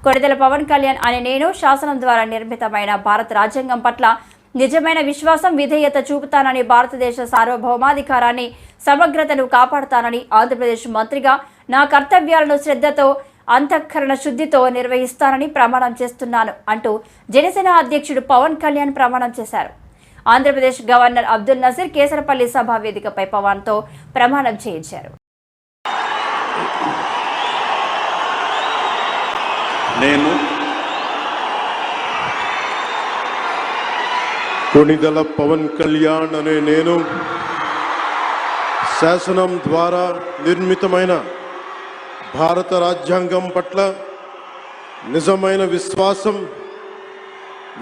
కొణిదెల పవన్ కళ్యాణ్ అనే నేను శాసనం ద్వారా నిర్మితమైన భారత రాజ్యాంగం పట్ల నిజమైన విశ్వాసం విధేయత చూపుతానని, భారతదేశ సార్వభౌమాధికారాన్ని సమగ్రతను కాపాడుతానని, ఆంధ్రప్రదేశ్ మంత్రిగా నా కర్తవ్యాలను శ్రద్ధతో అంతఃకరణ శుద్ధితో నిర్వహిస్తానని ప్రమాణం చేస్తున్నాను అంటూ జనసేన అధ్యక్షుడు పవన్ కళ్యాణ్ ప్రమాణం చేశారు. ఆంధ్రప్రదేశ్ గవర్నర్ అబ్దుల్ నజీర్ కేసరపల్లి సభా వేదికపై పవన్తో ప్రమాణం చేయించారు. నేను కొణిదెల పవన్ కళ్యాణ్ అనే నేను శాసనం ద్వారా నిర్మితమైన భారత రాజ్యాంగం పట్ల నిజమైన విశ్వాసం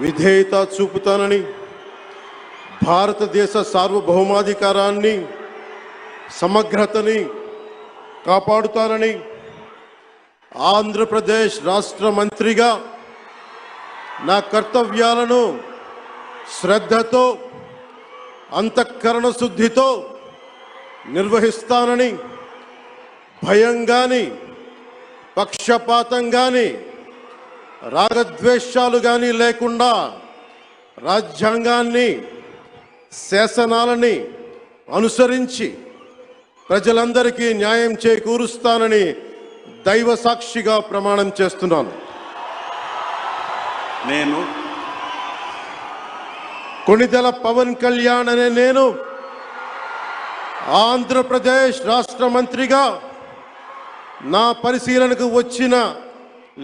విధేయత చూపుతానని, భారతదేశ సార్వభౌమాధికారాన్ని సమగ్రతని కాపాడుతానని, ఆంధ్రప్రదేశ్ రాష్ట్ర మంత్రిగా నా కర్తవ్యాలను శ్రద్ధతో అంతఃకరణ శుద్ధితో నిర్వహిస్తానని, భయం కానీ పక్షపాతం కానీ రాగద్వేషాలు కానీ లేకుండా రాజ్యాంగాన్ని శాసనాలని అనుసరించి ప్రజలందరికీ న్యాయం చేకూరుస్తానని దైవ సాక్షిగా ప్రమాణం చేస్తున్నాను. నేను కొణిదెల పవన్ కళ్యాణ్ అనే నేను ఆంధ్రప్రదేశ్ రాష్ట్ర మంత్రిగా నా పరిశీలనకు వచ్చిన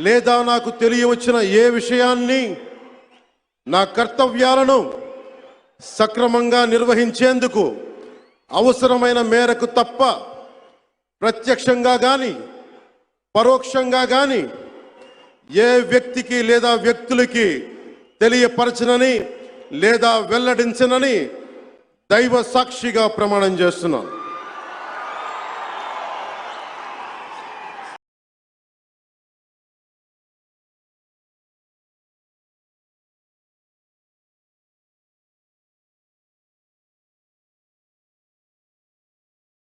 లేదా నాకు తెలియవచ్చిన ఏ విషయాన్ని నా కర్తవ్యాలను సక్రమంగా నిర్వహించేందుకు అవసరమైన మేరకు తప్ప ప్రత్యక్షంగా కానీ పరోక్షంగా కానీ ఏ వ్యక్తికి లేదా వ్యక్తులకి తెలియపరచనని లేదా వెల్లడించనని దైవ సాక్షిగా ప్రమాణం చేస్తున్నాను.